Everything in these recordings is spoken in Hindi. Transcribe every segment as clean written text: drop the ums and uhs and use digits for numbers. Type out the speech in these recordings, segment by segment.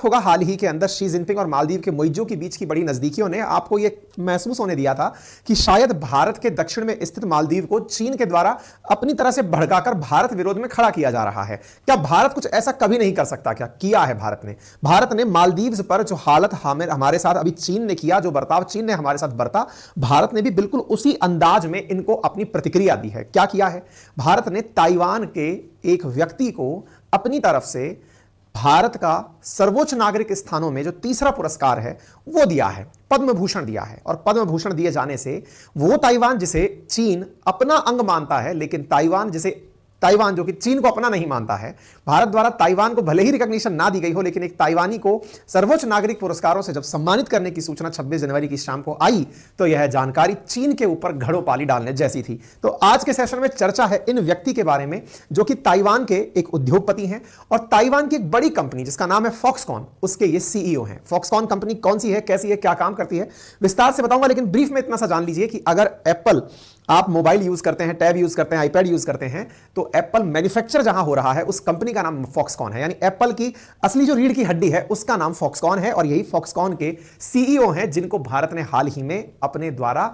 होगा, हाल ही के अंदर शी जिनपिंग और मालदीव के मोइजो के बीच की बड़ी नजदीकियों ने आपको यह महसूस होने दिया था कि शायद भारत के दक्षिण में स्थित मालदीव को चीन के द्वारा अपनी तरह से भड़काकर भारत विरोध में खड़ा किया जा रहा है। क्या भारत कुछ ऐसा कभी नहीं कर सकता? क्या किया है भारत ने मालदीव्स पर जो हालत हमारे साथ अभी चीन ने किया, जो बर्ताव चीन ने हमारे साथ बरता, भारत ने भी बिल्कुल उसी अंदाज में इनको अपनी प्रतिक्रिया दी है। क्या किया है? भारत ने ताइवान के एक व्यक्ति को अपनी तरफ से भारत का सर्वोच्च नागरिक स्थानों में जो तीसरा पुरस्कार है वो दिया है, पद्म भूषण दिया है। और पद्म भूषण दिए जाने से वो ताइवान जिसे चीन अपना अंग मानता है, लेकिन ताइवान जो कि चीन को अपना नहीं मानता है, भारत द्वारा ताइवान को भले ही रिकॉग्निशन ना दी गई हो, लेकिन एक ताइवानी को सर्वोच्च नागरिक पुरस्कारों से जब सम्मानित करने की सूचना 26 जनवरी की शाम को आई तो यह जानकारी चीन के ऊपर घड़ों पाली डालने जैसी थी। तो आज के सेशन में चर्चा है इन व्यक्ति के बारे में जो कि ताइवान के एक उद्योगपति हैं और ताइवान की एक बड़ी कंपनी जिसका नाम है फॉक्सकॉन, उसके ये सीईओ हैं। फॉक्सकॉन कंपनी कौन सी है, कैसी है, क्या काम करती है, विस्तार से बताऊंगा, लेकिन ब्रीफ में इतना सा जान लीजिए कि अगर एप्पल आप मोबाइल यूज करते हैं, टैब यूज करते हैं, आईपैड यूज करते हैं, तो एप्पल मैन्युफैक्चर जहां हो रहा है उस कंपनी का नाम फॉक्सकॉन है। यानी एप्पल की असली जो रीढ़ की हड्डी है उसका नाम फॉक्सकॉन है और यही फॉक्सकॉन के सीईओ हैं जिनको भारत ने हाल ही में अपने द्वारा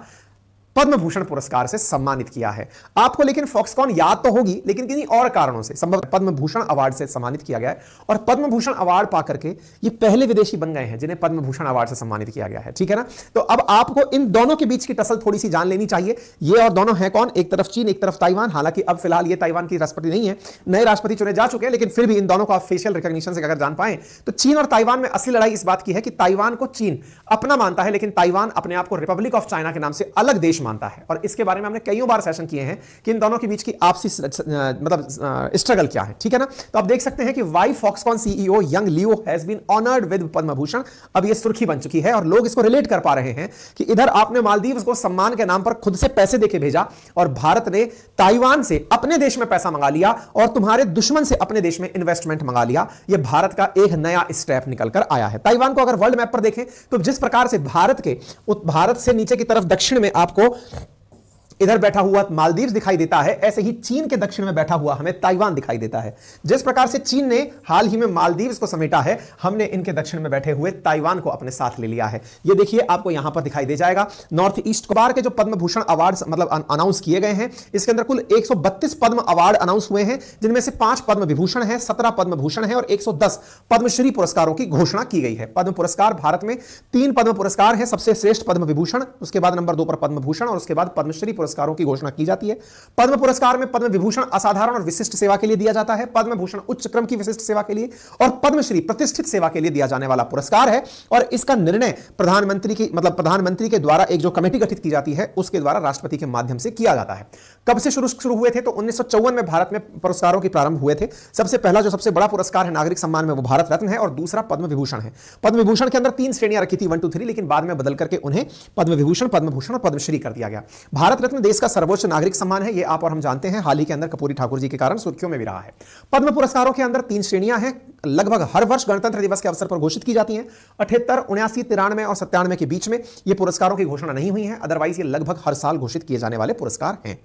पद्म भूषण पुरस्कार से सम्मानित किया है। आपको लेकिन फॉक्सकॉन याद तो होगी, लेकिन किन्हीं और कारणों से संभव पद्म भूषण अवार्ड से सम्मानित किया गया है और पद्म भूषण अवार्ड पाकर के ये पहले विदेशी बन गए हैं जिन्हें पद्म भूषण अवार्ड से सम्मानित किया गया है। ठीक है ना? तो अब आपको इन दोनों के बीच की टसल थोड़ी सी जान लेनी चाहिए। ये और दोनों है कौन? एक तरफ चीन, एक तरफ ताइवान। हालांकि अब फिलहाल ये ताइवान की राष्ट्रपति नहीं है, नए राष्ट्रपति चुने जा चुके हैं, लेकिन फिर भी इन दोनों को आप फेशियल रिकॉग्निशन से अगर जान पाए तो चीन और ताइवान में असली लड़ाई इस बात की है कि ताइवान को चीन अपना मानता है, लेकिन ताइवान अपने आप को रिपब्लिक ऑफ चाइना के नाम से अलग देश मानता है। और इसके बारे में हमने कईयों बार सेशन किए हैं कि इन दोनों के बीच की आपसी मतलब स्ट्रगल क्या है। ठीक है ना? तो आप देख सकते हैं कि why Foxconn CEO Young Liu has been honoured with Padma Bhushan. अब ये सुर्खी बन चुकी है और लोग इसको रिलेट कर पा रहे हैं कि इधर आपने मालदीव्स को सम्मान के नाम पर खुद से पैसे देके भेजा और भारत ने ताइवान से अपने देश में पैसा मंगा लिया और तुम्हारे दुश्मन से अपने देश में इन्वेस्टमेंट मंगा लिया। यह भारत का एक नया स्टेप निकल कर आया है। ताइवान को अगर वर्ल्ड मैप पर देखें तो जिस प्रकार से भारत से नीचे की तरफ दक्षिण में आपको इधर बैठा हुआ मालदीव्स दिखाई देता है, ऐसे ही चीन के दक्षिण में बैठा हुआ हमें ताइवान दिखाई देता है। जिस प्रकार से चीन ने हाल ही में मालदीव्स को समेटा है, हमने इनके दक्षिण में बैठे हुए ताइवान को अपने साथ ले लिया है। ये देखिए आपको यहां पर दिखाई दे जाएगा। नॉर्थ ईस्ट बार के जो पद्म भूषण अवार्ड मतलब अनाउंस किए गए हैं, इसके अंदर कुल 132 पद्म अवार्ड अनाउंस हुए हैं, जिनमें से 5 पद्म विभूषण है, 17 पद्म भूषण है और 110 पद्मश्री पुरस्कारों की घोषणा की गई है। पद्म पुरस्कार भारत में 3 पद्म पुरस्कार है, सबसे श्रेष्ठ पद्म विभूषण, उसके बाद नंबर 2 पर पद्म भूषण और उसके बाद पद्मश्री पुरस्कारों की घोषणा की जाती है। पद्म पुरस्कार में पद्म विभूषण असाधारण और विशिष्ट सेवा के लिए दिया जाता है, पद्म भूषण उच्च क्रम की विशिष्ट सेवा के लिए और पद्मश्री प्रतिष्ठित सेवा के लिए दिया जाने वाला पुरस्कार है। और इसका निर्णय प्रधानमंत्री के द्वारा एक जो कमेटी गठित की जाती है उसके द्वारा राष्ट्रपति के माध्यम से किया जाता है। कब से शुरू हुए थे? तो 1954 में भारत में पुरस्कारों के प्रारंभ हुए थे। सबसे पहला जो सबसे बड़ा पुरस्कार है नागरिक सम्मान में वो भारत रत्न है और दूसरा पद्म विभूषण है। पद्म विभूषण के अंदर 3 श्रेणियां रखी थी, 1 2 3, लेकिन बाद में बदल करके उन्हें पद्म विभूषण, पद्म भूषण और पद्मश्री कर दिया गया। भारत रत्न देश का सर्वोच्च नागरिक सम्मान है, ये आप और हम जानते हैं, हाल ही के अंदर कपूरी ठाकुर जी के कारण सुर्खियों में भी रहा है। पद्म पुरस्कारों के अंदर 3 श्रेणियां हैं, लगभग हर वर्ष गणतंत्र दिवस के अवसर पर घोषित की जाती हैं। 78, 79, 93 और 97 के बीच में ये पुरस्कारों की घोषणा नहीं हुई है, अदरवाइज ये लगभग हर साल घोषित किए जाने वाले पुरस्कार हैं।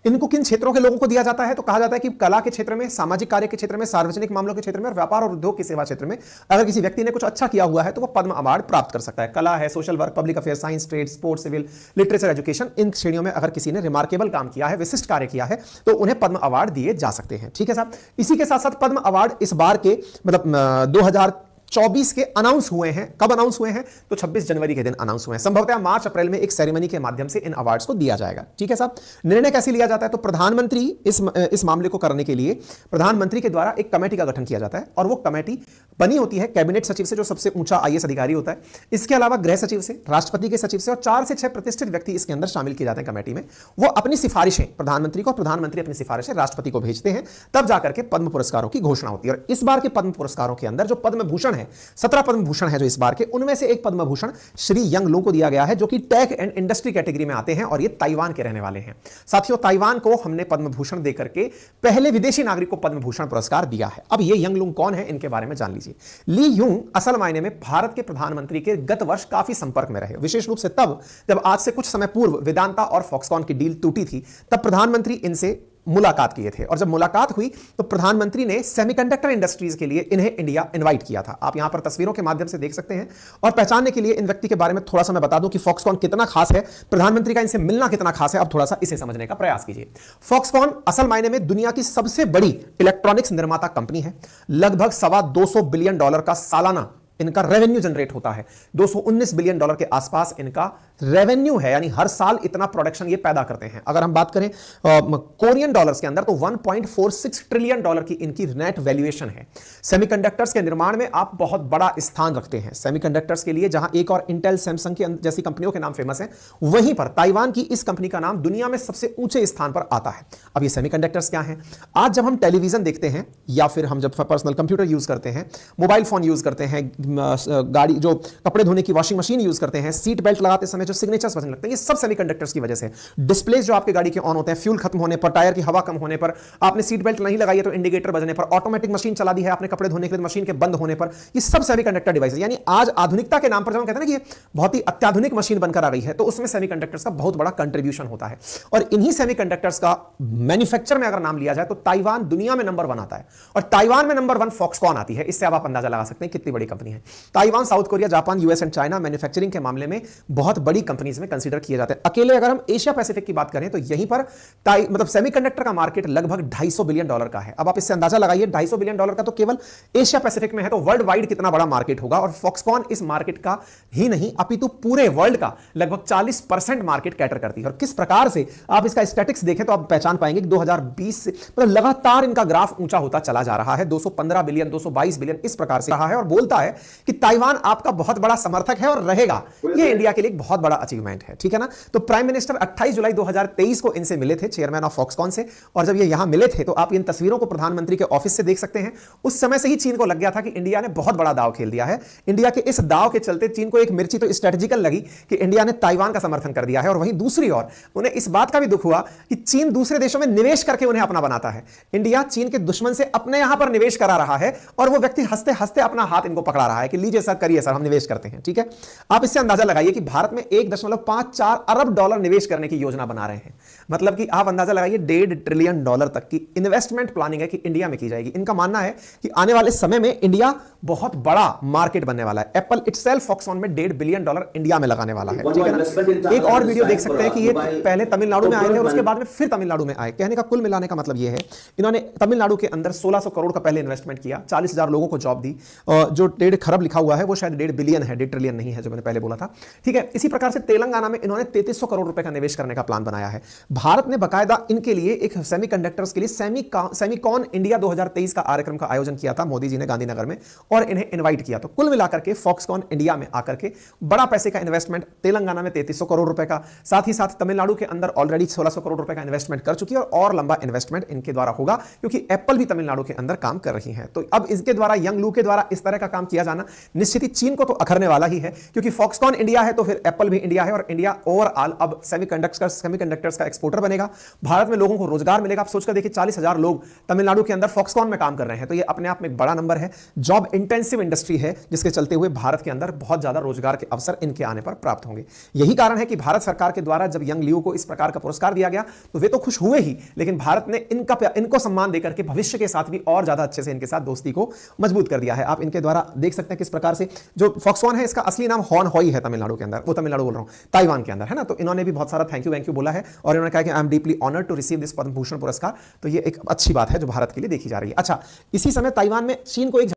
इनको किन क्षेत्रों के लोगों को दिया जाता है? तो कहा जाता है कि कला के क्षेत्र में, सामाजिक कार्य के क्षेत्र में, सार्वजनिक मामलों के क्षेत्र में और व्यापार और उद्योग की सेवा क्षेत्र में अगर किसी व्यक्ति ने कुछ अच्छा किया हुआ है तो वह पद्म अवार्ड प्राप्त कर सकता है। कला है, social work, public affair, science, trade, sports, civil, literature, education, इन श्रेणियों में अगर किसी ने रिमार्केबल काम किया है, विशिष्ट कार्य किया है, तो उन्हें पद्म अवार्ड दिए जा सकते हैं। ठीक है साहब? इसी के साथ साथ पद्म अवार्ड इस बार के 2024 के अनाउंस हुए हैं। कब अनाउंस हुए हैं? तो 26 जनवरी के दिन अनाउंस हुए हैं। संभवतः मार्च अप्रैल में एक सेरेमनी के माध्यम से इन अवार्ड्स को दिया जाएगा। ठीक है साहब? निर्णय कैसे लिया जाता है? तो प्रधानमंत्री इस मामले को करने के लिए प्रधानमंत्री के द्वारा एक कमेटी का गठन किया जाता है और वो कमेटी बनी होती है कैबिनेट सचिव से, जो सबसे ऊंचा आईएएस अधिकारी होता है, इसके अलावा गृह सचिव से, राष्ट्रपति के सचिव से और 4 से 6 प्रतिष्ठित व्यक्ति इसके अंदर शामिल किए जाते हैं कमेटी में। वो अपनी सिफारिशें प्रधानमंत्री को, प्रधानमंत्री अपनी सिफारिशें राष्ट्रपति को भेजते हैं, तब जाकर के पद्म पुरस्कारों की घोषणा होती है। और इस बार के पद्म पुरस्कारों के अंदर जो पद्म भूषण है, 17 पद्म भूषण है जो इस बार के, उनमें से एक पद्म भूषण श्री यंग लू को दिया गया है, जो कि टेक एंड इंडस्ट्री कैटेगरी में आते हैं और ये ताइवान के रहने वाले हैं। साथियों, ताइवान को हमने पद्म भूषण देकर के पहले विदेशी नागरिक को पद्म भूषण पुरस्कार दिया है। अब ये यंग लू कौन है, इनके बारे में जान लीजिए। ली यूंग असल मायने में भारत के प्रधानमंत्री के गत वर्ष काफी संपर्क में रहे, विशेष रूप से तब जब आज से कुछ समय पूर्व वेदांता और फॉक्सकॉन की डील टूटी थी, तब प्रधानमंत्री इनसे मुलाकात किए थे। और जब मुलाकात हुई तो प्रधानमंत्री ने सेमीकंडक्टर इंडस्ट्रीज के लिए इन्हें इंडिया इनवाइट किया था। आप यहां पर तस्वीरों के माध्यम से देख सकते हैं। और पहचानने के लिए इन व्यक्ति के बारे में थोड़ा सा मैं बता दूं कि फॉक्सकॉन कितना खास है, प्रधानमंत्री का इनसे मिलना कितना खास है। अब थोड़ा सा इसे समझने का प्रयास कीजिए। फॉक्सकॉन असल मायने में दुनिया की सबसे बड़ी इलेक्ट्रॉनिक्स निर्माता कंपनी है। लगभग $250 बिलियन का सालाना इनका रेवेन्यू जनरेट होता है। $219 बिलियन के आसपास इनका रेवेन्यू है, यानी हर साल इतना प्रोडक्शन ये पैदा करते हैं। अगर हम बात करें कोरियन डॉलर्स के अंदर तो $1.46 ट्रिलियन की इनकी नेट वैल्यूएशन है। सेमीकंडक्टर्स के निर्माण में आप बहुत बड़ा स्थान रखते हैं। सेमीकंडक्टर्स के लिए जहां एक और इंटेल, सैमसंग के जैसी कंपनियों के नाम फेमस हैं, वहीं पर ताइवान की इस कंपनी का नाम दुनिया में सबसे ऊंचे स्थान पर आता है। अब ये सेमीकंडक्टर्स क्या हैं? आज जब हम टेलीविजन देखते हैं या फिर हम जब पर्सनल कंप्यूटर यूज करते हैं, मोबाइल फोन यूज करते हैं, गाड़ी जो कपड़े धोने की वॉशिंग मशीन यूज करते हैं, सीट बेल्ट लगाते समय जो सिग्नेचर्स बजने लगते हैं, ये सब सेमीकंडक्टर्स की वजह से। डिस्प्लेस जो आपके गाड़ी के ऑन होते हैं, फ्यूल खत्म होने पर, टायर की हवा कम होने पर, आपने सीट बेल्ट नहीं लगाई है तो इंडिकेटर बजने पर, ऑटोमेटिक मशीन चला दी है आपने कपड़े धोने के लिए, मशीन के बंद होने पर, ये सब सेमीकंडक्टर डिवाइस है। यानी आज आधुनिकता के नाम पर जब हम कहते हैं ना कि बहुत ही अत्याधुनिक मशीन बनकर आ गई है, तो उसमें सेमीकंडक्टर्स का बहुत बड़ा कंट्रीब्यूशन होता है। और इन्हीं सेमीकंडक्टर्स का मैन्युफैक्चर में अगर नाम लिया जाए तो ताइवान दुनिया में नंबर 1 आता है। और ताइवान में नंबर 1 फॉक्सकॉन आती है। इससे अब आप अंदाजा लगा सकते हैं कितनी बड़ी कंपनी है। Taiwan, south Korea, Japan, US and China manufacturing के मामले में बहुत बड़ी कंपनीज में कंसीडर किए जाते हैं। अकेले अगर हम एशिया पैसिफिक की बात करें तो यहीं पर मतलब सेमीकंडक्टर का मार्केट लगभग $250 बिलियन का है। अब आप इससे अंदाजा लगाइए, $250 बिलियन का तो केवल एशिया पैसिफिक में है, तो वर्ल्ड वाइड कितना बड़ा मार्केट होगा। और फॉक्सकॉन इस मार्केट का ही नहीं अपितु पूरे वर्ल्ड का लगभग 40% मार्केट कैटर करती है। और किस प्रकार से आप इसका स्टैटिक्स देखें तो आप पहचान पाएंगे कि 2020 से मतलब लगातार इनका ग्राफ ऊंचा होता चला जा रहा है। 215 बिलियन, 222 बिलियन इस प्रकार से रहा है। और बोलता है कि ताइवान आपका बहुत बड़ा समर्थक है और रहेगा। यह इंडिया के लिए एक बहुत बड़ा अचीवमेंट है, ठीक है ना। तो प्राइम मिनिस्टर 28 जुलाई 2023 को इनसे मिले थे, चेयरमैन ऑफ फॉक्सकॉन से। और जब ये यहां मिले थे तो आप इन तस्वीरों को प्रधानमंत्री के ऑफिस से देख सकते हैं। उस समय से ही चीन को लग गया था कि इंडिया ने बहुत बड़ा दांव खेल दिया है। इंडिया के इस दांव के चलते चीन को एक मिर्ची तो स्ट्रेटेजिकल लगी कि इंडिया ने ताइवान का समर्थन कर दिया है। और वहीं दूसरी ओर उन्हें इस बात का भी दुख हुआ कि चीन दूसरे देशों में निवेश करके उन्हें अपना बनाता है। इंडिया चीन के दुश्मन से अपने यहां पर निवेश करा रहा है और वो व्यक्ति हंसते हंसते अपना हाथ इनको पकड़ा रहा है कि लीजिए सर, करिए सर, हम निवेश करते हैं, ठीक है। आप इससे अंदाजा लगाइए कि भारत में $1.54 अरब निवेश करने की योजना बना रहे हैं। मतलब कि आप अंदाजा लगाइए $1.5 ट्रिलियन तक की इन्वेस्टमेंट प्लानिंग है कि इंडिया में की जाएगी। इनका मानना है कि आने वाले समय में इंडिया बहुत बड़ा मार्केट बनने वाला है। एप्पल इटसेल्फ फॉक्सकॉन में $1.5 बिलियन इंडिया में लगाने वाला है, ठीक है ना। एक और वीडियो देख सकते हैं कि ये पहले तमिलनाडु में आए थे और उसके बाद में फिर तमिलनाडु में आए। कहने का कुल मिलाने का मतलब ये है, इन्होंने तमिलनाडु के अंदर 1600 करोड़ का पहले इन्वेस्टमेंट किया, 40,000 लोगों को जॉब दी। जो 1.5 खरब लिखा हुआ है वो शायद 1.5 बिलियन है, 1.5 ट्रिलियन नहीं है जो मैंने पहले बोला था, ठीक है। इसी प्रकार से तेलंगाना में इन्होंने 3300 करोड़ रुपए का निवेश करने का प्लान बनाया है। भारत ने बकायदा इनके लिए एक सेमीकंडक्टर्स के लिए सेमीकॉन इंडिया 2023 का कार्यक्रम का आयोजन किया था मोदी जी ने गांधीनगर में और इन्हें इनवाइट किया। तो कुल मिलाकर के फॉक्सकॉन इंडिया में आकर के बड़ा पैसे का इन्वेस्टमेंट, तेलंगाना में 3300 करोड़ रुपए का, साथ ही साथ तमिलनाडु के अंदर ऑलरेडी 1600 करोड़ रुपए का इन्वेस्टमेंट कर चुकी है और लंबा इन्वेस्टमेंट इनके द्वारा होगा क्योंकि एप्पल भी तमिलनाडु के अंदर काम कर रही है। तो अब इसके द्वारा, यंग लू के द्वारा इस तरह का काम किया जाना निश्चित ही चीन को तो अखरने वाला ही है, क्योंकि फॉक्सकॉन इंडिया है तो फिर एप्पल भी इंडिया है और इंडिया ओवरऑल अब सेमीकंडक्टर्स का एक्सपोर्टर बनेगा। भारत में लोगों को रोजगार मिलेगा। आप सोचकर देखिए 40,000 लोग तमिलनाडु के अंदर फॉक्सकॉन में काम कर रहे हैं, तो ये अपने आप में एक बड़ा नंबर है। जॉब इंटेंसिव इंडस्ट्री है जिसके चलते हुए भारत के अंदर बहुत ज्यादा रोजगार के अवसर इनके आने पर प्राप्त होंगे। यही कारण है कि भारत सरकार के द्वारा जब यंग लियू को इस प्रकार का पुरस्कार दिया गया तो वे तो खुश हुए ही, लेकिन भारत ने इनको सम्मान देकर के भविष्य के साथ भी और ज्यादा अच्छे से इनके साथ दोस्ती को मजबूत कर दिया है। आप इनके द्वारा देख सकते हैं किस प्रकार से जो फॉक्सकॉन है, इसका असली नाम हॉन हॉई है तमिलनाडु के अंदर, वो तमिलनाडु बोल रहा हूं, ताइवान के अंदर है ना। तो इन्होंने भी बहुत सारा थैंक यू बोला है और इन्होंने कहा कि I am deeply honoured to receive this Padma Bhushan पुरस्कार। तो ये एक अच्छी बात है जो भारत के लिए देखी जा रही है। अच्छा, इसी समय ताइवान में चीन को एक